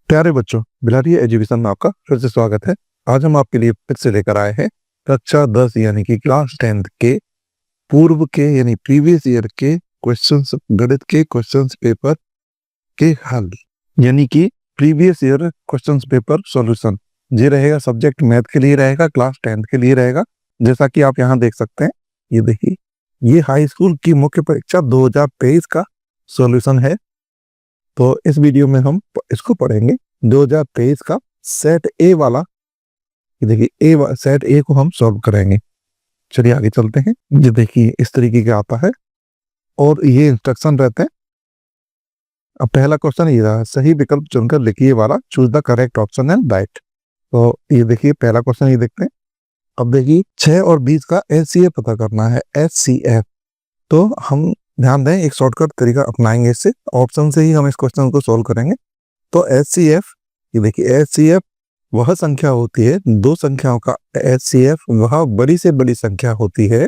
प्यारे बच्चों, बिलारी एजुकेशन में आपका फिर से स्वागत है। आज हम आपके लिए फिर से लेकर आए हैं कक्षा 10 यानी कि क्लास 10 के पूर्व के यानी प्रीवियस ईयर के क्वेश्चंस, गणित के क्वेश्चंस पेपर के हल, यानी कि previous year questions paper solution. ये रहेगा सब्जेक्ट मैथ के लिए रहेगा, क्लास 10 के लिए रहेगा। जैसा कि आप यहाँ देख सकते हैं, ये देखिए, ये हाई स्कूल की मुख्य परीक्षा 2023 का सॉल्यूशन है। तो इस वीडियो में हम इसको पढ़ेंगे 2023 का सेट ए वाला। ये देखिए सेट ए को हम सॉल्व करेंगे। चलिए आगे चलते हैं। ये देखिए इस तरीके का आता है और ये इंस्ट्रक्शन रहते हैं। अब पहला क्वेश्चन ये रहा, सही विकल्प चुनकर लिखिए वाला, choose the correct option and right. तो ये देखिए पहला क्वेश्चन ये देखते हैं। अब देखिए 6 और 20 का एचसीएफ पता करना है, एचसीएफ। तो हम ध्यान दें, एक शॉर्टकट तरीका अपनाएंगे, इससे ऑप्शन से ही हम इस क्वेश्चन को सोल्व करेंगे। तो एचसीएफ, ये देखिए एचसीएफ वह संख्या होती है, दो संख्याओं का एचसीएफ वह बड़ी से बड़ी संख्या होती है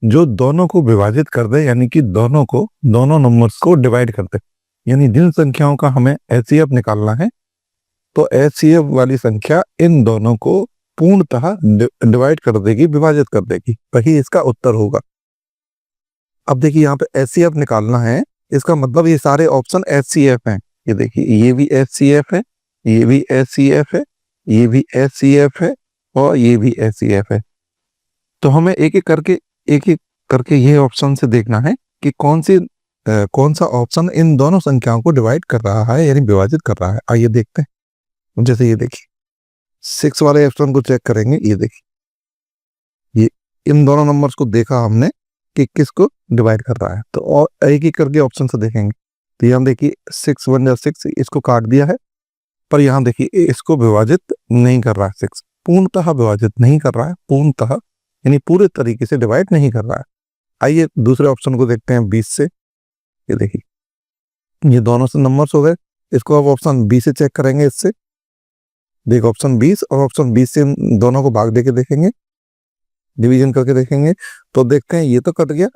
जो दोनों को विभाजित कर दे, यानी कि दोनों नंबर्स को डिवाइड कर दे। यानी जिन संख्याओं का हमें एचसीएफ निकालना है, तो एचसीएफ वाली संख्या इन दोनों को पूर्णतः डिवाइड कर देगी, विभाजित कर देगी, वही इसका उत्तर होगा। अब देखिए यहाँ पे एचसीएफ निकालना है, इसका मतलब ये सारे ऑप्शन एचसीएफ हैं। ये देखिए ये भी एचसीएफ है, ये भी एचसीएफ है, ये भी एचसीएफ है और ये भी एचसीएफ है। तो हमें एक एक करके ये ऑप्शन से देखना है कि कौन सा ऑप्शन इन दोनों संख्याओं को डिवाइड कर रहा है, यानी विभाजित कर रहा है। आइए देखते हैं। जैसे ये देखिए 6 वाले ऑप्शन को चेक करेंगे। ये देखिए ये इन दोनों नंबर्स को देखा हमने कि किसको डिवाइड कर रहा है। तो और एक एक करके ऑप्शन से देखेंगे। तो यहाँ देखिए 6 1 जा 6, इसको काट दिया है, पर यहाँ देखिए इसको विभाजित नहीं कर रहा है। 6 पूर्णतः विभाजित नहीं कर रहा है, पूर्णतः यानी पूरे तरीके से डिवाइड नहीं कर रहा है। आइए दूसरे ऑप्शन को देखते हैं 20 से। ये देखिए ये दोनों से नंबर्स हो गए, इसको अब ऑप्शन बी से चेक करेंगे। इससे देखो ऑप्शन 20 और ऑप्शन 20 से दोनों को भाग देके देखेंगे, डिवीजन करके देखेंगे। तो देखते हैं ये तो कट गया,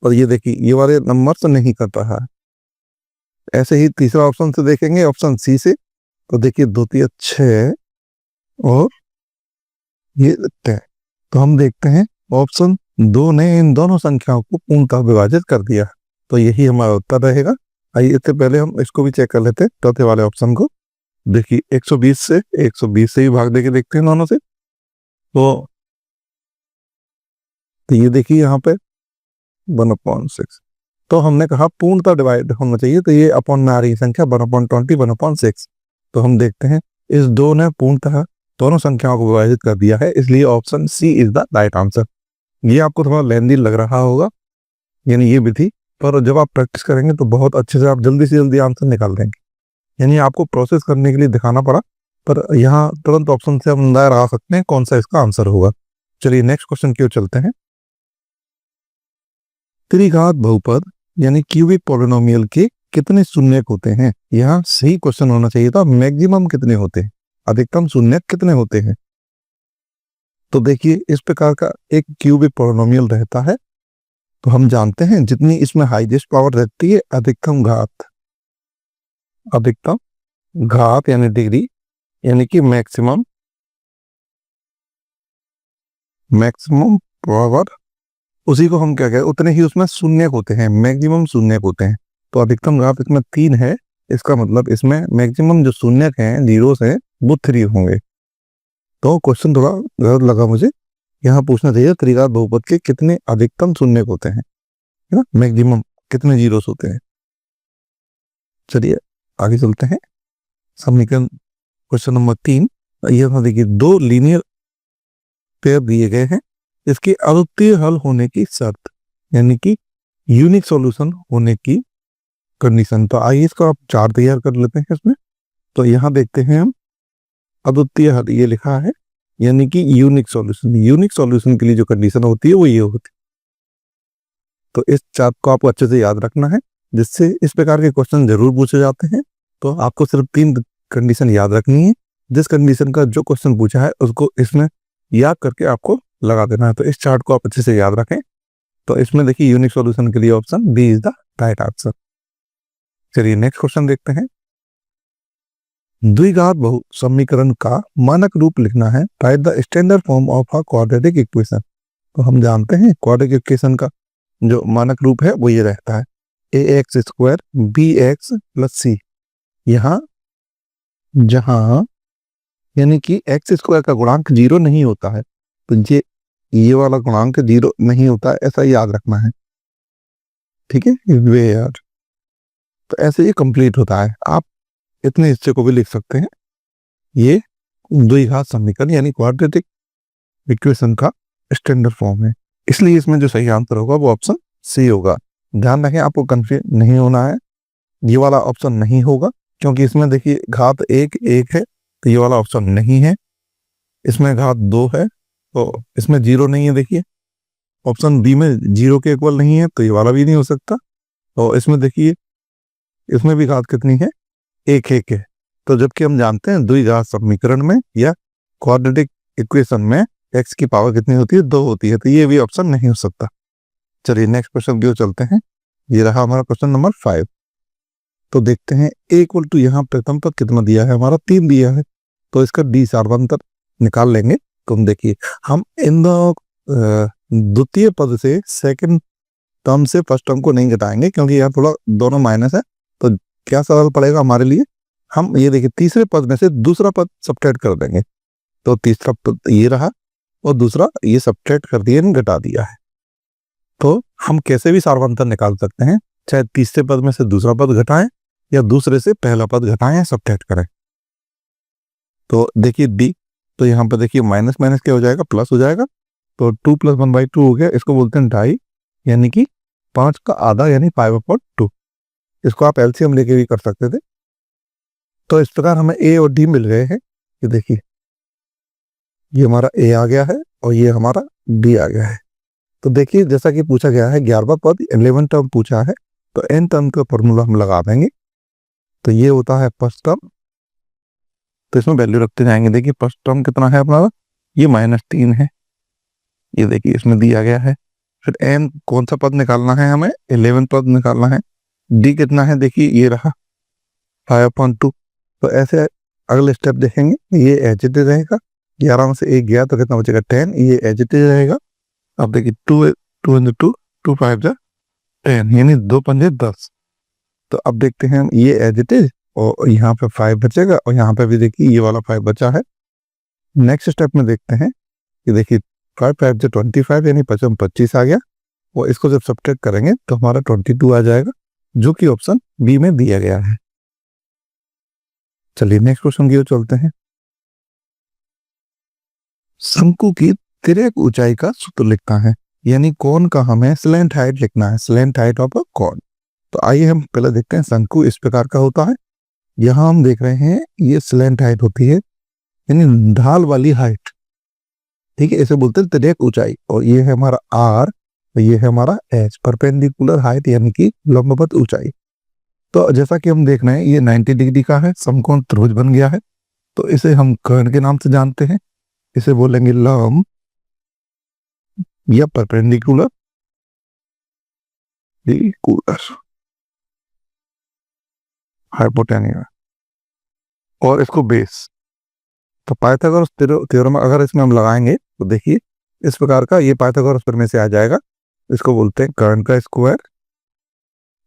और ये देखिए ये वाले नंबर तो नहीं कर रहा है। ऐसे ही तीसरा ऑप्शन से देखेंगे, ऑप्शन सी से। तो देखिए 2 3 6 और ये 10। तो हम देखते हैं ऑप्शन 2 ने इन दोनों संख्याओं को पूर्णतः विभाजित कर दिया। तो यही हमारा उत्तर रहेगा। आइए इससे पहले हम इसको भी चेक कर लेते हैं, चौथे वाले ऑप्शन को। देखिए 120 से भी भाग देके देखते हैं दोनों से। तो ये देखिए यहाँ पे 1/6। तो हमने कहा पूर्णतः डिवाइड होना चाहिए, तो ये अपॉन में आ रही संख्या 1/20 1/6। तो हम देखते हैं इस 2 ने पूर्णतः दोनों संख्याओं को विभाजित कर दिया है, इसलिए option C is the right answer. ये आपको थोड़ा लेंदी लग रहा होगा, यानी ये विधि, पर जब आप प्रैक्टिस करेंगे तो बहुत अच्छे से आप जल्दी से जल्दी आंसर निकाल देंगे। यानी आपको प्रोसेस करने के लिए दिखाना पड़ा, पर यहाँ तुरंत ऑप्शन से हम अंदाजा लगा सकते हैं कौन सा इसका आंसर होगा। चलिए नेक्स्ट क्वेश्चन की ओर चलते हैं। त्रिघात बहुपद यानी क्यूबिक पॉलिनोमियल के कितने शून्यक होते हैं? यहाँ सही क्वेश्चन होना चाहिए था, मैक्सिमम कितने होते हैं, अधिकतम शून्यक कितने होते हैं। तो देखिए इस प्रकार का एक क्यूबिक पॉलिनोमियल रहता है, तो हम जानते हैं जितनी इसमें हाईएस्ट पावर रहती है, अधिकतम घात यानी डिग्री, यानी कि मैक्सिमम पावर, उसी को हम क्या कहें, उतने ही उसमें शून्यक होते हैं, मैक्सिमम शून्यक होते हैं। तो अधिकतम घात इसमें 3 है, इसका मतलब इसमें मैक्सिमम जो शून्यक हैं, जीरोस हैं, वो 3 होंगे। तो क्वेश्चन थोड़ा गलत लगा मुझे, यहाँ पूछना चाहिए त्रिघात बहुपद के कितने अधिकतम शून्यक होते हैं, है ना, मैक्सिमम कितने जीरोस होते हैं। चलिए आगे चलते हैं। समीकरण क्वेश्चन नंबर 3, ये देखिए 2 लीनियर पेयर दिए गए हैं, इसके अद्वितीय हल होने की शर्त, यानी कि यूनिक सॉल्यूशन होने की कंडीशन। तो आइए इसको आप चार्ट तैयार कर लेते हैं इसमें। तो यहाँ देखते हैं हम अद्वितीय हल, ये लिखा है, यानी कि यूनिक सॉल्यूशन के लिए जो कंडीशन होती है वो ये होती है। तो इस चार्ट को आपको अच्छे से याद रखना है, जिससे इस प्रकार के क्वेश्चन जरूर पूछे जाते हैं। तो आपको सिर्फ 3 कंडीशन याद रखनी है, जिस कंडीशन का जो क्वेश्चन पूछा है उसको इसमें याद करके आपको लगा देना है। तो इस चार्ट को आप अच्छे से याद रखें। तो इसमें देखिए यूनिक सॉल्यूशन के लिए option B is the right answer. चलिए नेक्स्ट क्वेश्चन देखते हैं। द्विघात बहु समीकरण का मानक रूप लिखना है, right the standard form of a quadratic equation. तो हम जानते हैं क्वाड्रेटिक इक्वेशन का जो मानक रूप है वो ये रहता है a x square b x plus c. यहाँ जहां यानी कि एक्स स्क्वायर का गुणांक 0 नहीं होता है, तो ये वाला गुणांक 0 नहीं होता है, ऐसा याद रखना है। ठीक है वे यार, तो ऐसे ये कंप्लीट होता है। आप इतने हिस्से को भी लिख सकते हैं। ये द्विघात समीकरण यानी क्वाड्रेटिक इक्वेशन का स्टैंडर्ड फॉर्म है, इसलिए इसमें जो सही आंसर होगा वो ऑप्शन सी होगा। ध्यान रखें, आपको कंफ्यूज नहीं होना है, ये वाला ऑप्शन नहीं होगा, क्योंकि इसमें देखिए घात एक है, तो ये वाला ऑप्शन नहीं है। इसमें घात 2 है, तो इसमें 0 नहीं है। देखिए ऑप्शन बी में 0 के इक्वल नहीं है, तो ये वाला भी नहीं हो सकता। और इसमें देखिए इसमें भी घात कितनी है, 1 है। तो जबकि हम जानते हैं द्विघात समीकरण में या क्वाड्रेटिक इक्वेशन में एक्स की पावर कितनी होती है, 2 होती है, तो ये भी ऑप्शन नहीं हो सकता। चलिए नेक्स्ट क्वेश्चन की ओर चलते हैं। ये रहा हमारा क्वेश्चन नंबर 5। तो देखते हैं ए इक्वल टू यहाँ प्रथम पद कितना दिया है, हमारा 3 दिया है, तो इसका डी सार्वंतर निकाल लेंगे। तो हम देखिए हम इन द्वितीय पद से सेकंड टर्म से फर्स्ट टर्म को नहीं घटाएंगे, क्योंकि यहाँ थोड़ा दोनों माइनस है। तो क्या सरल पड़ेगा हमारे लिए, हम ये देखिए तीसरे पद में से दूसरा पद सब्ट्रैक्ट कर देंगे। तो तीसरा पद ये रहा और दूसरा ये सब्ट्रैक्ट कर दिया, घटा दिया है। तो हम कैसे भी सार्वंतर निकाल सकते हैं, चाहे तीसरे पद में से दूसरा पद घटाएं या दूसरे से पहला पद घटाएं या सब्ट्रैक्ट करें। तो देखिए डी, तो यहाँ पर देखिए माइनस माइनस क्या हो जाएगा, प्लस हो जाएगा। तो 2 + 1/2 हो गया, इसको बोलते हैं ढाई, यानी कि 5 का आधा यानी 5/2। इसको आप एलसीएम लेके भी कर सकते थे। तो इस प्रकार हमें ए और डी मिल गए हैं। ये देखिए ये हमारा ए आ गया है और ये हमारा डी आ गया है। तो देखिए जैसा कि पूछा गया है 11वां पद 11 टर्म पूछा है, तो एन टर्म का फॉर्मूला हम लगा देंगे। तो ये होता है फर्स्ट टर्म, तो इसमें वैल्यू रखते जाएंगे। देखिए फर्स्ट टर्म कितना है अपना, ये -3 है, ये देखिए इसमें दिया गया है। फिर एन कौन सा पद निकालना है, हमें 11 पद निकालना है। डी कितना है, देखिए ये रहा 5/2। तो ऐसे अगले स्टेप देखेंगे, ये एच डी रहेगा, 11 में से 1 गया तो कितना बचेगा 10, ये एच डी रहेगा। अब देखिए 2 2 2 5 10, यानी 2 पंजे 10। तो अब देखते हैं हम ये एज इट इज, और यहाँ पे 5 बचेगा और यहाँ पे भी देखिए ये वाला 5 बचा है। नेक्स्ट स्टेप में देखते हैं कि देखिए 5 5 से 25 यानी 25 आ गया, और इसको जब सब्ट्रैक्ट करेंगे तो हमारा 22 आ जाएगा, जो कि ऑप्शन बी में दिया गया है। चलिए नेक्स्ट क्वेश्चन की ओर चलते हैं। शंकु की तिर्यक ऊंचाई का सूत्र लिखना है, यानी कोन का हमें स्लैंट हाइट लिखना है, स्लैंट हाइट ऑफ अ कोन। तो आइए हम पहले देखते हैं शंकु इस प्रकार का होता है। यहाँ हम देख रहे हैं ये स्लैंट हाइट होती है, यानी ढाल वाली हाइट। ठीक है, इसे बोलते हैं तिर्यक ऊंचाई। और ये है हमारा आर, और ये है हमारा एच, परपेंडिकुलर हाइट यानी कि लंबवत ऊंचाई। तो जैसा कि हम देख रहे हैं ये 90 डिग्री का है, समकोण त्रिभुज बन गया है। तो इसे हम कर्ण के नाम से जानते हैं, इसे बोलेंगे लंब या परपेंडिकुलर हाइपोटेन्यूस, और इसको बेस। तो पाइथागोरस थ्योरम अगर इसमें हम लगाएंगे तो देखिए इस प्रकार का ये पाइथागोरस प्रमेय से आ जाएगा। इसको बोलते हैं कर्ण का स्क्वायर,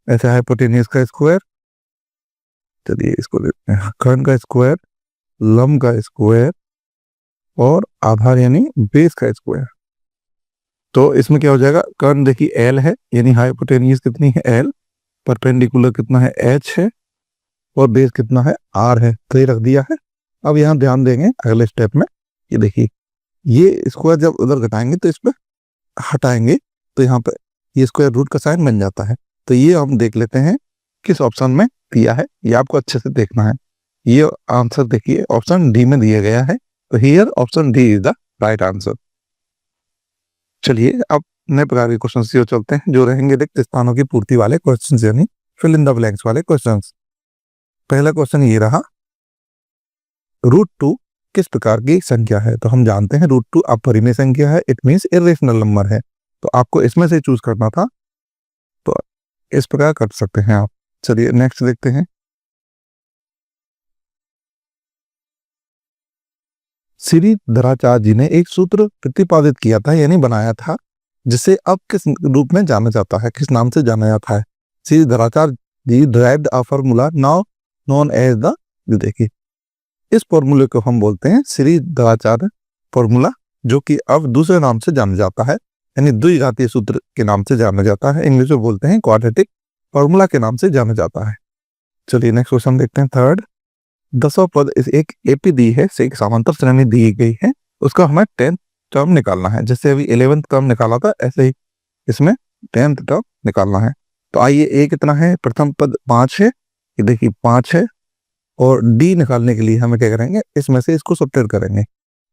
ऐसे हाइपोटेन्यूस का स्क्वायर। चलिए इसको देखते हैं, कर्ण का स्क्वायर, लंब का स्क्वायर और आधार यानी बेस का स्क्वायर। तो इसमें क्या हो जाएगा, कर्ण देखिए एल है, यानी हाइपोटेन्यूस कितनी है एल, परपेंडिकुलर कितना है एच है, और बेस कितना है आर है। तो ये रख दिया है। अब यहाँ ध्यान देंगे अगले स्टेप में, ये देखिए ये स्क्वायर जब उधर घटाएंगे तो इस पर हटाएंगे तो यहाँ पे ये स्क्वायर रूट का साइन बन जाता है। तो ये हम देख लेते हैं किस ऑप्शन में दिया है, ये आपको अच्छे से देखना है। ये आंसर देखिए ऑप्शन डी में दिया गया है, तो here option D is the right answer. चलिए अब नए प्रकार के क्वेश्चन की ओर चलते हैं, जो रहेंगे रिक्त स्थानों की पूर्ति वाले क्वेश्चन, यानी फिल इन द ब्लैंक्स वाले क्वेश्चन। पहला क्वेश्चन ये रहा, √2 किस प्रकार की संख्या है। तो हम जानते हैं √2 अपरिमेय संख्या है, इट मीन्स इरेशनल नंबर है। तो आपको इसमें से चूज करना था, तो इस प्रकार कर सकते हैं आप। चलिए नेक्स्ट देखते हैं। श्रीधराचार्य जी ने एक सूत्र प्रतिपादित किया था यानी बनाया था, जिसे अब किस रूप में जाना जाता है, किस नाम से जाना जाता है? Sridharacharya ji derived a formula now known as the, देखिए इस फॉर्मूले को हम बोलते हैं श्रीधराचार्य फॉर्मूला, जो कि अब दूसरे नाम से जाना जाता है, यानी द्विघातीय सूत्र के नाम से जाना जाता है। इंग्लिश में बोलते हैं क्वाड्रेटिक फॉर्मूला के नाम से जाना जाता है। चलिए नेक्स्ट क्वेश्चन देखते हैं। थर्ड, 10वां पद इस एक एपी दी है, से एक समांतर श्रेणी दी गई है, उसका हमें 10th टर्म निकालना है। जैसे अभी 11th टर्म निकाला था, ऐसे ही इसमें 10th टर्म निकालना है। तो आइए, ए कितना है? प्रथम पद 5 है, ये देखिए 5 है, और डी निकालने के लिए हमें क्या करेंगे, इसमें से इसको सब्ट्रैक्ट करेंगे।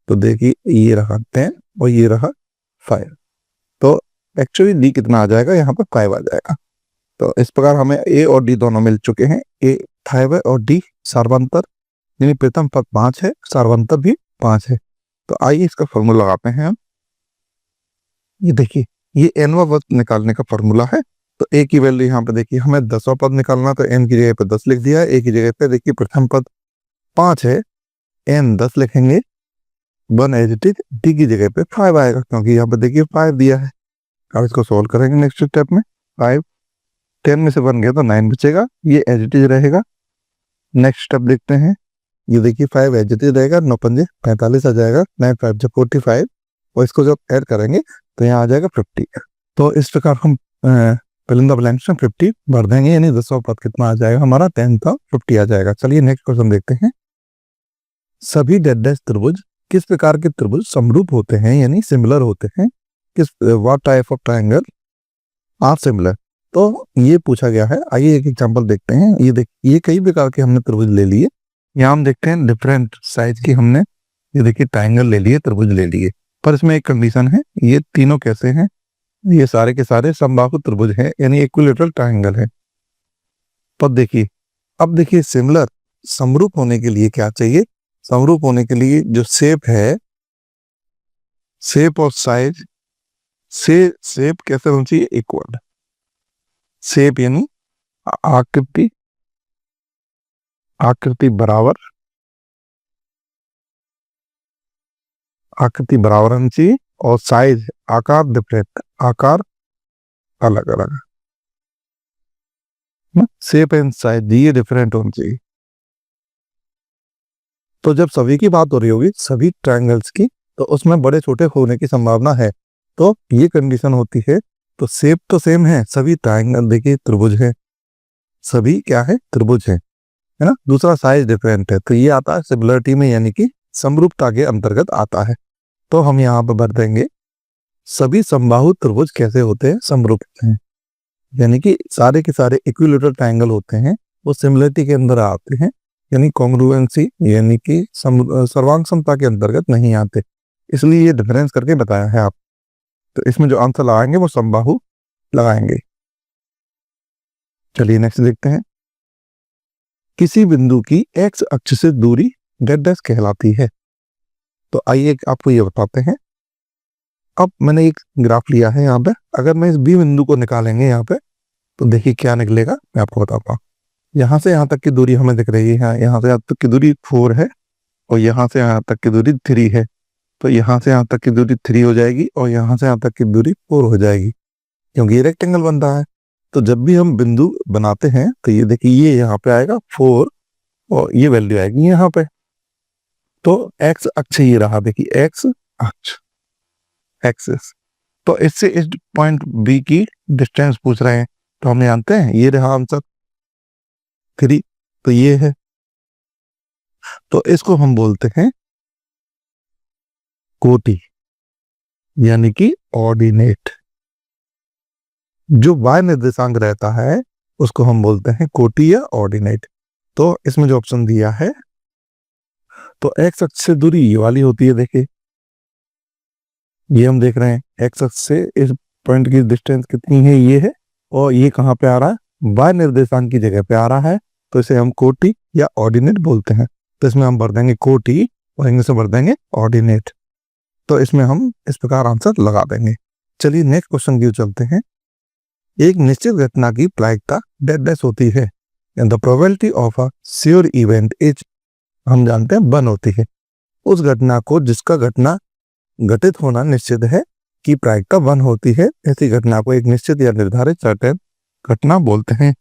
तो देखिए ये रहा 10 और ये रहा 5, तो एक्चुअली डी कितना आ जाएगा? यहाँ पर 5 आ जाएगा। तो इस प्रकार हमें ए और डी दोनों मिल चुके हैं। ए 5 है और डी सार्वंतर, यानी प्रथम पद 5 है, सार्वंतर भी 5 है। तो आइए इसका फॉर्मूला लगाते हैं हम। ये देखिए, ये एनवा पद निकालने का फॉर्मूला है। तो ए की वैल्यू यहाँ पे देखिए, हमें 10वां पद निकालना, तो एन की जगह पे 10 लिख दिया है। ए की जगह पे देखिए प्रथम पद 5 है, एन 10 लिखेंगे, 1 एज इट इज। डी की जगह पे 5 आएगा, क्योंकि यहाँ पे देखिए 5 दिया है। अब इसको सोल्व करेंगे नेक्स्ट स्टेप में। 5 10 में से 1 गया तो 9 बचेगा, ये एज इट इज रहेगा। नेक्स्ट स्टेप देखते हैं। ये देखिए 5 एज इट इज रहेगा, 9 पंजे 45 आ जाएगा, 9 5 जब 45, और इसको जब ऐड करेंगे तो यहाँ आ जाएगा 50। तो इस प्रकार हम फिल इन द ब्लैंक्स में 50 भर देंगे, यानी 10वां पद कितना आ जाएगा हमारा? 10 था, 50 आ जाएगा। चलिए नेक्स्ट क्वेश्चन देखते हैं। सभी डेड डैश त्रिभुज किस प्रकार के त्रिभुज समरूप होते हैं, यानी सिमिलर होते हैं? किस what type of triangle are similar? तो ये पूछा गया है। आइए एक एग्जांपल देखते हैं। ये देखिए, ये कई प्रकार के हमने त्रिभुज ले लिए। यहाँ हम देखते हैं डिफरेंट साइज की हमने, ये देखिए ट्रायंगल ले लिए, त्रिभुज ले लिए, पर इसमें एक कंडीशन है। ये तीनों कैसे हैं? ये सारे के सारे समबाहु त्रिभुज हैं, यानी इक्विलेटरल ट्रायंगल है। पर देखिए, अब देखिए सिमिलर, समरूप होने के लिए क्या चाहिए? समरूप होने के लिए जो शेप है, शेप और साइज से, शेप कैसे होना चाहिए? इक्वल। शेप यानी आकृति, आकृति बराबर, आकृति बराबर होनी चाहिए, और साइज, आकार डिफरेंट, आकार अलग अलग। शेप एंड साइज ये डिफरेंट होनी चाहिए। तो जब सभी की बात हो रही होगी, सभी ट्रायंगल्स की, तो उसमें बड़े छोटे होने की संभावना है। तो ये कंडीशन होती है। तो शेप तो सेम है, सभी ट्रायंगल देखिए त्रिभुज है, सभी क्या है? त्रिभुज है ना। दूसरा साइज डिफरेंट है, तो ये आता है सिमिलरिटी में, यानी कि समरूपता के अंतर्गत आता है। तो हम यहाँ पर भर देंगे सभी समबाहु त्रिभुज कैसे होते हैं? समरूप होते हैं, यानी कि सारे के सारे इक्विलेटरल ट्रायंगल होते हैं, वो सिमिलरिटी के अंदर आते हैं, यानी कॉन्ग्रुएंसी, यानी कि सर्वांग समता के अंतर्गत नहीं आते। इसलिए ये डिफरेंस करके बताया है आप। तो इसमें जो आंसर लगाएंगे वो समबाहु लगाएंगे। चलिए नेक्स्ट देखते हैं। किसी बिंदु की एक्स अक्ष से दूरी डेड डैश कहलाती है। तो आइए आपको ये बताते हैं। अब मैंने एक ग्राफ लिया है यहाँ पे, अगर मैं इस बी बिंदु को निकालेंगे यहाँ पे, तो देखिए क्या निकलेगा, मैं आपको बताता हूँ। यहाँ से यहाँ तक की दूरी हमें दिख रही है, यहाँ से यहाँ तक की दूरी 4 है, और यहाँ से यहाँ तक की दूरी 3 है। तो यहाँ से यहाँ तक की दूरी 3 हो जाएगी, और यहाँ से यहाँ तक की दूरी 4 हो जाएगी, क्योंकि ये रेक्टेंगल बन रहा है। तो जब भी हम बिंदु बनाते हैं, तो ये देखिए ये यहाँ पे आएगा 4, और ये वैल्यू आएगी यहाँ पे। तो एक्स अक्ष ये रहा, देखिए एक्स अक्ष, एक्सिस। तो इससे इस पॉइंट बी की डिस्टेंस पूछ रहे हैं, तो हम जानते हैं ये रहा आंसर 3, तो ये है। तो इसको हम बोलते हैं कोटि, यानी कि ऑर्डिनेट। जो y निर्देशांक रहता है उसको हम बोलते हैं कोटि या ऑर्डिनेट। तो इसमें जो ऑप्शन दिया है, तो एक्स अक्ष से दूरी ये वाली होती है, देखिए ये हम देख रहे हैं, एक्स अक्ष से इस पॉइंट की डिस्टेंस कितनी है, ये है, और ये कहाँ पे आ रहा है? y निर्देशांक की जगह पे आ रहा है, तो इसे हम कोटि या ऑर्डिनेट बोलते हैं। तो इसमें हम भर देंगे कोटि, और इंग्लिश में भर देंगे ऑर्डिनेट। तो इसमें हम इस प्रकार आंसर लगा देंगे। चलिए नेक्स्ट क्वेश्चन की चलते हैं। एक निश्चित घटना की प्रायिकता डेड डैश होती है, the probability of a sure event is, हम जानते हैं 1 होती है। उस घटना को जिसका घटना घटित होना निश्चित है की प्रायिकता 1 होती है, ऐसी घटना को एक निश्चित या निर्धारित सर्टेन घटना बोलते हैं।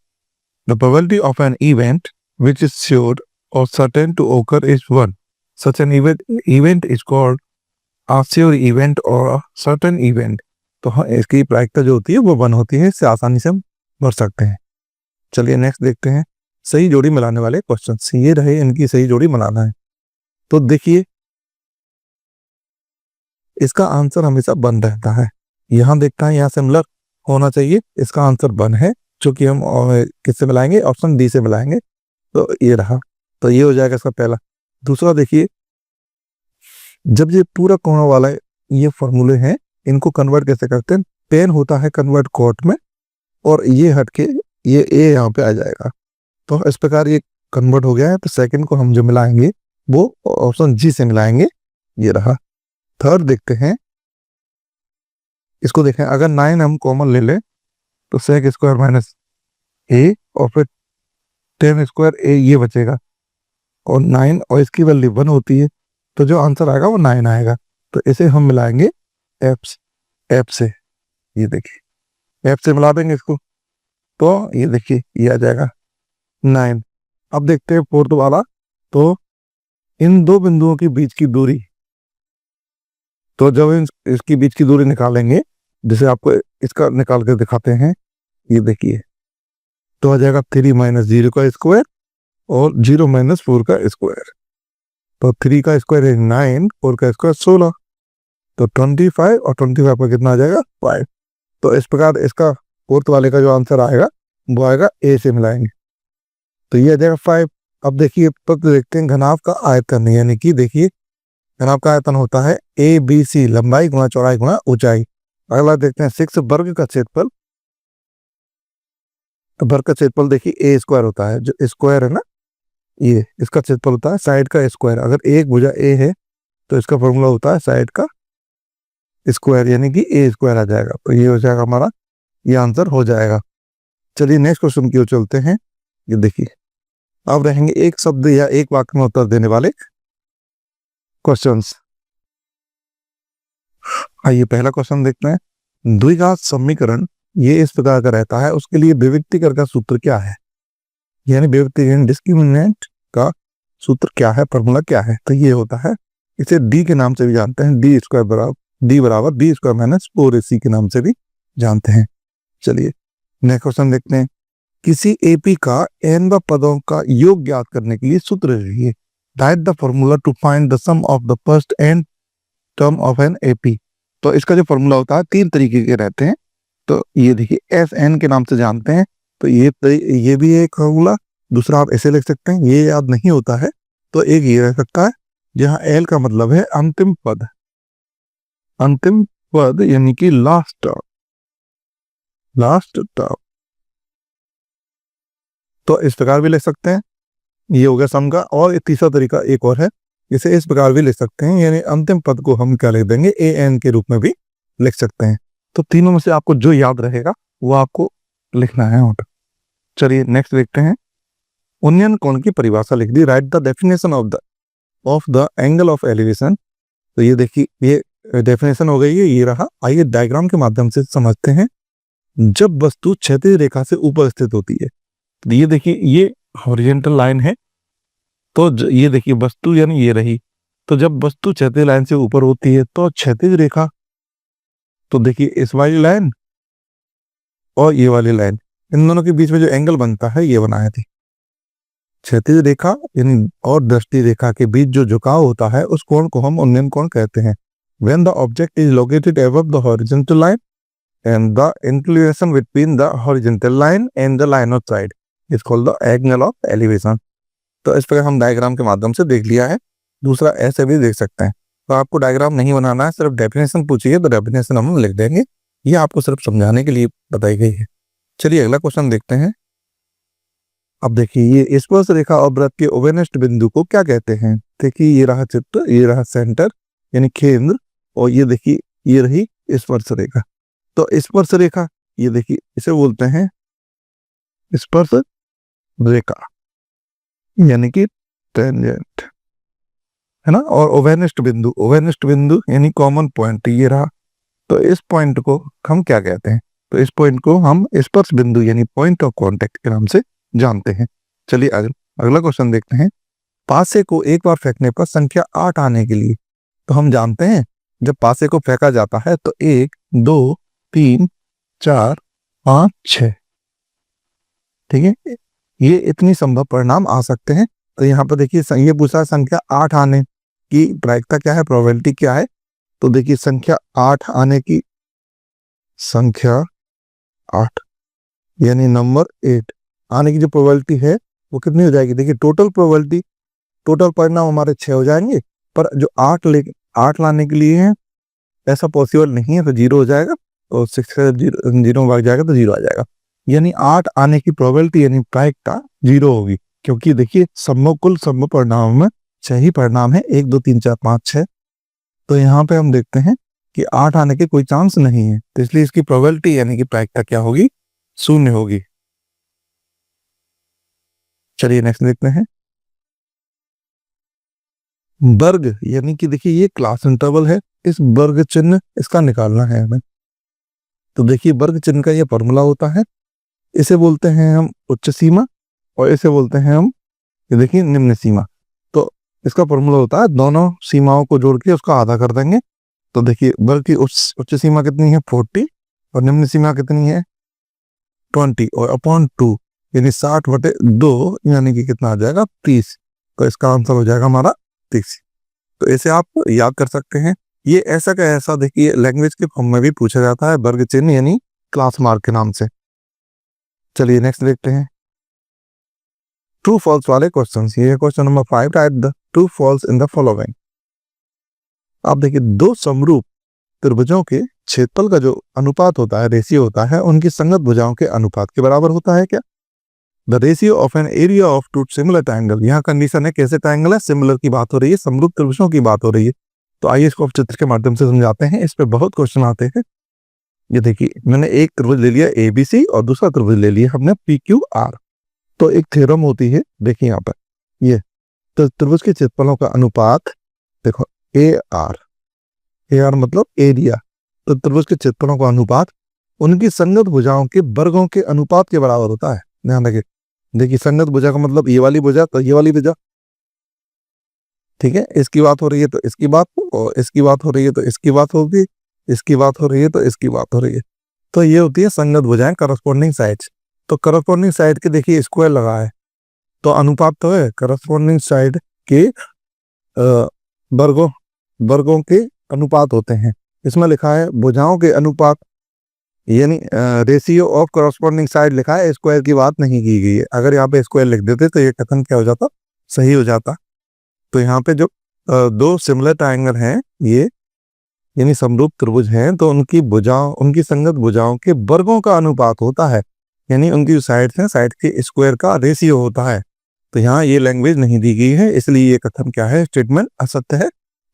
The probability of an event which is sure और सर्टेन टू ओकर is 1। Such an event is called a sure event और a certain event। तो हाँ, इसकी प्रायिकता जो होती है वो 1 होती है, इससे आसानी से हम भर सकते हैं। चलिए नेक्स्ट देखते हैं सही जोड़ी मिलाने वाले क्वेश्चंस। ये रहे इनकी सही जोड़ी मिलाना है। तो देखिए इसका आंसर हमेशा 1 रहता है। यहां देखता है यहाँ सिमिलर होना चाहिए, इसका आंसर 1 है, जो कि हम किससे मिलाएंगे, ऑप्शन डी से मिलाएंगे। तो ये रहा, तो ये हो जाएगा इसका पहला। दूसरा देखिए, जब ये पूरा कोणा वाला ये फॉर्मूले हैं, इनको कन्वर्ट कैसे करते हैं, पेन होता है कन्वर्ट कोट में, और ये हट के ये ए यहाँ पे आ जाएगा। तो इस प्रकार ये कन्वर्ट हो गया है। तो सेकंड को हम जो मिलाएंगे वो ऑप्शन जी से मिलाएंगे, ये रहा। थर्ड देखते हैं, इसको देखें, अगर 9 हम कॉमन ले लें तो सेक स्क्वायर माइनस ए और फिर 10 स्क्वायर ए ये बचेगा, और 9 और इसकी वैल्यू 1 होती है, तो जो आंसर आएगा वो 9 आएगा। तो इसे हम मिलाएंगे एफ से, ये देखिए एफ से मिला देंगे इसको, तो ये देखिए ये आ जाएगा 9। अब देखते हैं फोर्थ वाला। तो इन दो बिंदुओं के बीच की दूरी, तो जब इसकी बीच की दूरी निकालेंगे, जैसे आपको इसका निकाल कर दिखाते हैं, ये देखिए, तो आ जाएगा 3 - 0 का स्क्वायर और 0 - 4 का स्क्वायर। तो 3 का स्क्वायर है 9, 4 का स्क्वायर 16, तो 25, और 25 का कितना आ जाएगा 5। तो इस प्रकार इसका फोर्थ वाले का जो आंसर आएगा वो आएगा ए से मिलाएंगे, तो ये आ जाएगा 5। अब देखिए पत्र देखते हैं घनाभ का आयतन, यानी कि देखिए घनाभ का आयतन होता है ए बी सी, लंबाई गुणा चौड़ाई गुणा ऊंचाई। अगला देखते हैं 6 वर्ग का क्षेत्रफल। तो वर्ग का क्षेत्रफल देखिए ए स्क्वायर होता है, जो स्क्वायर है ना, ये इसका क्षेत्रफल होता है साइड का स्क्वायर। अगर एक भुजा ए है तो इसका फॉर्मूला होता है साइड का स्क्वायर, यानी कि ए स्क्वायर आ जाएगा। तो ये हो जाएगा हमारा, ये आंसर हो जाएगा। चलिए नेक्स्ट क्वेश्चन की ओर चलते हैं। ये देखिए अब रहेंगे एक शब्द या एक वाक्य में उत्तर देने वाले क्वेश्चंस। आइए पहला क्वेश्चन देखते हैं। द्विघात समीकरण ये इस प्रकार का रहता है, उसके लिए विभक्तिकर का सूत्र क्या है, यानी विभक्तिकरण डिस्क्रिमिनेंट का सूत्र क्या है, फॉर्मूला क्या है। तो ये होता है, इसे डी के नाम से भी जानते हैं, डी बराबर बी स्क्वायर माइनस 4ac के नाम से भी जानते हैं। चलिए नेक्स्ट क्वेश्चन देखते हैं। किसी एपी का n पदों का योग ज्ञात करने के लिए सूत्र रहिए। Write the formula to find the sum of the first n term of an AP. तो इसका जो फॉर्मूला होता है 3 तरीके के रहते हैं। तो ये देखिए एस एन के नाम से जानते हैं, तो ये भी एक फॉर्मूला। दूसरा आप ऐसे लिख सकते हैं, ये याद नहीं होता है तो एक ये रह सकता है, जहां एल का मतलब है अंतिम पद यानी कि लास्ट टर्म। तो इस प्रकार भी लिख सकते हैं, ये हो गया सम का। और तीसरा तरीका एक और है, इसे इस प्रकार भी लिख सकते हैं, यानी अंतिम पद को हम क्या लिख देंगे, ए एन के रूप में भी लिख सकते हैं। तो तीनों में से आपको जो याद रहेगा वो आपको लिखना है। और चलिए नेक्स्ट देखते हैं। उन्नयन कोण की परिभाषा लिख दी। Write the definition of the angle of elevation. तो ये देखिए ये डेफिनेशन हो गई है, ये रहा। आइए डायग्राम के माध्यम से समझते हैं। जब वस्तु क्षैतिज रेखा से ऊपर स्थित होती है, ये देखिए ये हॉरिजॉन्टल लाइन है, तो ये देखिए वस्तु यानी ये रही। तो जब वस्तु क्षैतिज लाइन से ऊपर होती है तो क्षैतिज रेखा, तो देखिए इस वाली लाइन और ये वाली लाइन, इन दोनों के बीच में जो एंगल बनता है ये बनाया थी। क्षैतिज रेखा यानी और दृष्टि रेखा के बीच जो झुकाव होता है उस कोण को हम उन्नयन कोण कहते हैं। When the object is located above the horizontal line and the inclination between the horizontal line and the line of sight is called the angle of elevation। तो इस प्रकार हम डायग्राम के माध्यम से देख लिया है। दूसरा ऐसे भी देख सकते हैं। तो आपको डायग्राम नहीं बनाना है, सिर्फ डेफिनेशन पूछिए तो डेफिनेशन हम लिख देंगे। ये आपको सिर्फ समझाने के लिए बताई गई है। चलिए अगला क्वेश्चन देखते हैं। अब देखिए ये स्पर्श रेखा और वृत्त के उभयनिष्ठ बिंदु को क्या कहते हैं। देखिए ये रहा चित्र, ये रहा सेंटर यानी केंद्र, और ये देखिए ये रही स्पर्श रेखा। तो स्पर्श रेखा ये देखिए इसे बोलते हैं स्पर्श रेखा यानी कि टेंजेंट। है ना, और ओवेनिस्ट बिंदु यानी कॉमन पॉइंट ये रहा। तो इस पॉइंट को हम क्या कहते हैं? तो इस पॉइंट को हम स्पर्श बिंदु यानी पॉइंट ऑफ कांटेक्ट के नाम से जानते हैं। चलिए अगला क्वेश्चन देखते हैं। पासे को एक बार फेंकने पर संख्या 8 आने के लिए, तो हम जानते हैं जब पासे को फेंका जाता है तो 1 2 3 4 5 6, ठीक है, ये इतनी संभव परिणाम आ सकते हैं। तो यहाँ पर देखिए ये पूछा संख्या 8 आने की प्रायिकता क्या है, प्रोबेबिलिटी क्या है। तो देखिए संख्या 8 आने की, संख्या 8 यानी नंबर 8 आने की जो प्रोबेबिलिटी है वो कितनी हो जाएगी? देखिए टोटल परिणाम हमारे 6 हो जाएंगे, पर जो 8 लाने के लिए है ऐसा पॉसिबल नहीं है, तो 0 हो जाएगा। और 6 से 0 में भाग जाएगा तो 0 आ जाएगा, यानी 8 आने की प्रोबेबिलिटी यानी प्रायिकता 0 होगी। क्योंकि देखिए कुल संभव परिणाम में 6 ही परिणाम है, 1 2 3 4 5 6। तो यहाँ पे हम देखते हैं कि 8 आने के कोई चांस नहीं है, तो इसलिए इसकी प्रोबेबिलिटी यानी कि प्रायिकता क्या होगी? 0 होगी। चलिए नेक्स्ट देखते हैं। वर्ग यानी कि देखिए ये क्लास इंटरवल है, इस वर्ग चिन्ह इसका निकालना है हमें। तो देखिए वर्ग चिन्ह का ये फॉर्मूला होता है, इसे बोलते हैं हम उच्च सीमा और इसे बोलते हैं हम, ये देखिए, निम्न सीमा। तो इसका फॉर्मूला होता है दोनों सीमाओं को जोड़ के उसका आधा कर देंगे। तो देखिए वर्ग की उच्च सीमा कितनी है? 40, और निम्न सीमा कितनी है? 20, और अपॉन 2 यानी 60/2 यानी कि कितना आ जाएगा? 30। तो इसका आंसर हो जाएगा हमारा 30। तो इसे आप याद कर सकते हैं। ये ऐसा का ऐसा देखिए लैंग्वेज के फॉर्म में भी पूछा जाता है, वर्ग चिन्ह यानी क्लास मार्क के नाम से। चलिए नेक्स्ट देखते हैं ट्रू फॉल्स वाले क्वेश्चन। ये question number 5, right the true falls in the following. आप देखिए दो समरूप त्रिभुजों के क्षेत्रफल का जो अनुपात होता है, रेशियो होता है, उनकी संगत भुजाओं के अनुपात के बराबर होता है क्या? The ratio of an area of two similar triangle. यहाँ कंडीशन है कैसे ट्रायंगल है? सिमिलर की बात हो रही है, समरूप त्रिभुजों की बात हो रही है। तो आइए इसको चित्र के माध्यम से समझाते हैं, इस पे बहुत क्वेश्चन आते हैं। ये देखिए मैंने एक त्रिभुज ले लिया ABC और दूसरा त्रिभुज ले लिया हमने PQR। तो एक थ्योरम होती है, देखिए यहाँ पर ये तो त्रिभुज के क्षेत्रफलों का अनुपात देखो AR मतलब एरिया। तो त्रिभुज के क्षेत्रफलों का अनुपात उनकी संगत भुजाओं के वर्गों के अनुपात के बराबर होता है। ध्यान रखिए, देखिए संगत भुजा का मतलब ये वाली भुजा तो ये वाली भुजा, ठीक है, इसकी बात हो रही है तो इसकी बात, और इसकी बात हो रही है तो इसकी बात होगी, इसकी बात हो रही है तो इसकी बात हो रही है। तो ये होती है संगत भुजाएं, करस्पॉन्डिंग साइड्स। तो करस्पॉन्डिंग साइड के देखिए स्क्वायर लगा है, तो अनुपात तो है करस्पॉन्डिंग साइड के वर्गों के अनुपात होते हैं। इसमें लिखा है भुजाओं के अनुपात यानी रेशियो ऑफ करस्पॉन्डिंग साइड लिखा है, स्क्वायर की बात नहीं की गई है। अगर यहाँ पे स्क्वायर लिख देते तो ये कथन क्या हो जाता? सही हो जाता। तो यहाँ पे जो दो सिमिलर ट्रायंगल हैं ये यानी समरूप त्रिभुज हैं, तो उनकी संगत भुजाओं के वर्गों का अनुपात होता है, यानी उनकी जो साइड्स हैं साइड के स्क्वायर का रेशियो होता है। तो यहाँ ये लैंग्वेज नहीं दी गई है, इसलिए ये कथन क्या है? स्टेटमेंट असत्य है।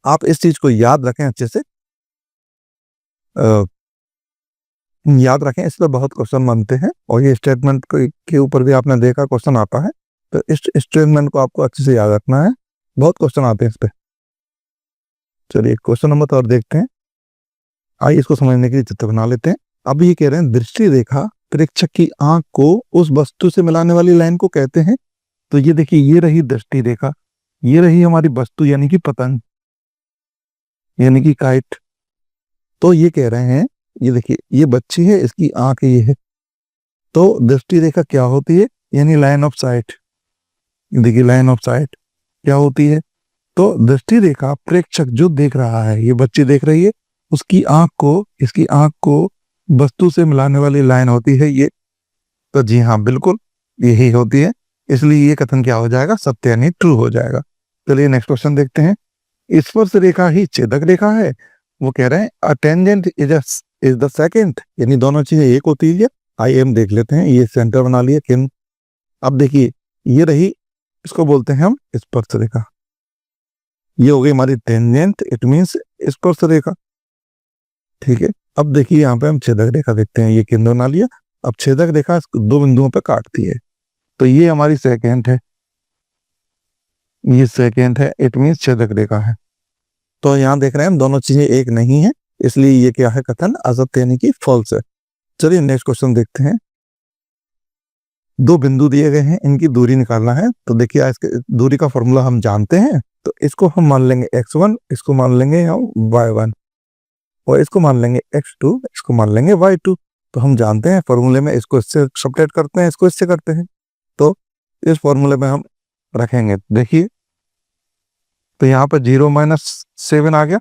आप इस चीज को याद रखें, अच्छे से याद रखें, इस पर बहुत क्वेश्चन बनते हैं और ये स्टेटमेंट के ऊपर भी आपने देखा क्वेश्चन आता है। तो इस स्टेटमेंट को आपको अच्छे से याद रखना है, बहुत क्वेश्चन आते हैं इस पे। चलिए क्वेश्चन नंबर तो और देखते हैं। आइए इसको समझने के लिए चित्र बना लेते हैं। अब ये कह रहे हैं दृष्टि रेखा प्रेक्षक की आंख को उस वस्तु से मिलाने वाली लाइन को कहते हैं। तो ये देखिए ये रही दृष्टि रेखा, ये रही हमारी वस्तु यानी कि पतंग यानी कि काइट। तो ये कह रहे हैं ये देखिए ये बच्ची है, इसकी आंख ये है। तो दृष्टि रेखा क्या होती है? यानी लाइन ऑफ साइट। देखिए लाइन ऑफ साइट क्या होती है? तो दृष्टि रेखा प्रेक्षक जो देख रहा है, ये बच्ची देख रही है, उसकी आंख को, इसकी आंख को वस्तु से मिलाने वाली लाइन होती है ये। तो जी हाँ बिल्कुल यही होती है, इसलिए ये कथन क्या हो जाएगा? सत्य यानी ट्रू हो जाएगा। चलिए नेक्स्ट क्वेश्चन देखते हैं। स्पर्श रेखा ही छेदक रेखा है। वो कह रहे हैं a tangent is the second, यानी दोनों चीजें एक होती है। आइए हम देख लेते हैं, ये सेंटर बना लिया किन। अब देखिए ये रही, इसको बोलते हैं हम स्पर्श रेखा। ये हो गई हमारी टेंजेंट, इट मींस स्पर्श रेखा, ठीक है। अब देखिए यहाँ पे हम छेदक रेखा देखते हैं, ये केंद्र बना लिया। अब छेदक रेखा दो बिंदुओं पे काटती है, तो ये हमारी सेकंड है। ये सेकेंड है, इट मीन्स छेदक रेखा है। तो यहाँ देख रहे हैं हम दोनों चीजें एक नहीं है, इसलिए ये क्या है कथन असत्य यानी कि फॉल्स है। चलिए नेक्स्ट क्वेश्चन देखते हैं। दो बिंदु दिए गए हैं, इनकी दूरी निकालना है। तो देखिए इसके दूरी का फॉर्मूला हम जानते हैं, तो इसको हम मान लेंगे x1, इसको मान लेंगे हम y1, और इसको मान लेंगे x2, इसको मान लेंगे y2। तो हम जानते हैं फॉर्मूले में इसको इससे सब्ट्रैक्ट करते हैं, इसको इससे करते हैं, तो इस फॉर्मूले में हम रखेंगे। देखिए तो यहाँ पर 0-7 आ गया।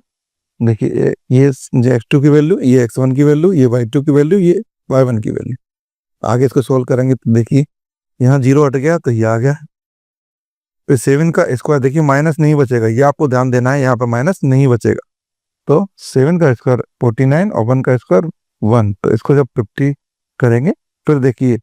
देखिए ये x2 की वैल्यू, ये x1 की वैल्यू, ये y2 की वैल्यू, ये y1 की वैल्यू। आगे इसको सोल्व करेंगे तो देखिए यहाँ 0 हट गया तो ये आ गया। फिर 7 का स्क्वायर, देखिए माइनस नहीं बचेगा, ये आपको ध्यान देना है, यहाँ पर माइनस नहीं बचेगा। तो 7 का स्क्वायर 49 और 1 का स्क्वायर 1। तो इसको जब 50 करेंगे, फिर देखिए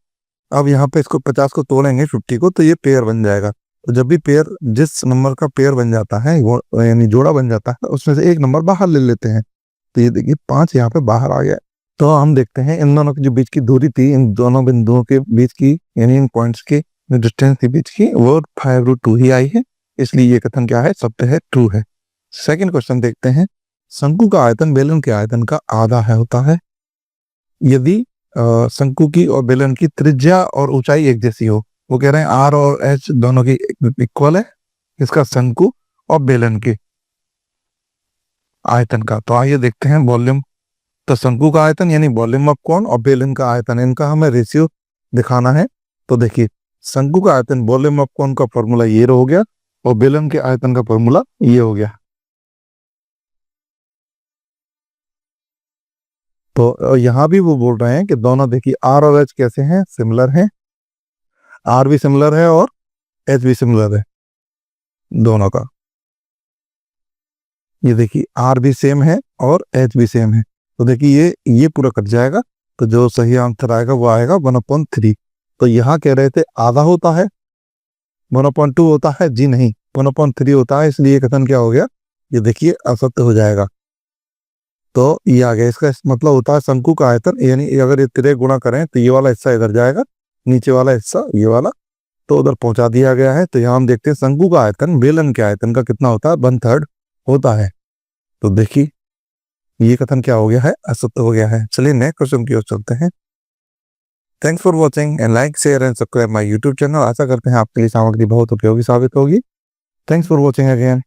अब यहाँ पे इसको 50 को तोड़ेंगे 50 को, तो ये पेयर बन जाएगा। तो जब भी पेयर, जिस नंबर का पेयर बन जाता है वो यानी जोड़ा बन जाता है, उसमें से एक नंबर बाहर ले लेते हैं। तो ये देखिए 5 यहाँ पे बाहर आ गया। तो हम देखते हैं इन दोनों के जो बीच की दूरी थी, इन दोनों बिंदुओं के बीच की यानी इन पॉइंट्स की जो डिस्टेंस थी बीच की, वो 5√2 ही आई है। इसलिए ये कथन क्या है, सत्य है, ट्रू है। सेकंड क्वेश्चन देखते हैं। शंकु का आयतन बेलन के आयतन का आधा है होता है यदि शंकु की और बेलन की त्रिज्या और ऊंचाई एक जैसी हो। वो कह रहे हैं आर और एच दोनों की इक्वल है, इसका शंकु और बेलन के आयतन का। तो आइए देखते हैं वॉल्यूम। तो शंकु का आयतन यानी वॉल्यूम ऑफ कोन और बेलन का आयतन, इनका हमें रेशियो दिखाना है। तो देखिए शंकु का आयतन वॉल्यूम ऑफ कोन का फॉर्मूला ये हो गया, और बेलन के आयतन का फॉर्मूला ये हो गया। तो यहाँ भी वो बोल रहे हैं कि दोनों देखिए आर और एच कैसे हैं, सिमिलर हैं। आर भी सिमिलर है और एच भी सिमिलर है दोनों का। ये देखिए आर भी सेम है और एच भी सेम है। तो देखिए ये पूरा कट जाएगा, तो जो सही आंसर आएगा वो आएगा 1/3। तो यहाँ कह रहे थे आधा होता है, 1/2 होता है, जी नहीं 1/3 होता है। इसलिए कथन क्या हो गया, ये देखिए असत्य हो जाएगा। तो ये आ गया, इसका मतलब होता है शंकु का आयतन, यानी अगर ये तिरे गुणा करें तो ये वाला हिस्सा इधर जाएगा, नीचे वाला हिस्सा ये वाला तो उधर पहुंचा दिया गया है। तो यहाँ हम देखते हैं शंकु का आयतन बेलन के आयतन का कितना होता है, 1/3 होता है। तो देखिए ये कथन क्या हो गया है, असत्य हो गया है। चलिए नेक्स्ट क्वेश्चन की ओर चलते हैं। Thanks for watching and like share and subscribe my YouTube channel. आशा करते हैं आपके लिए सामग्री बहुत उपयोगी साबित होगी। Thanks for watching again.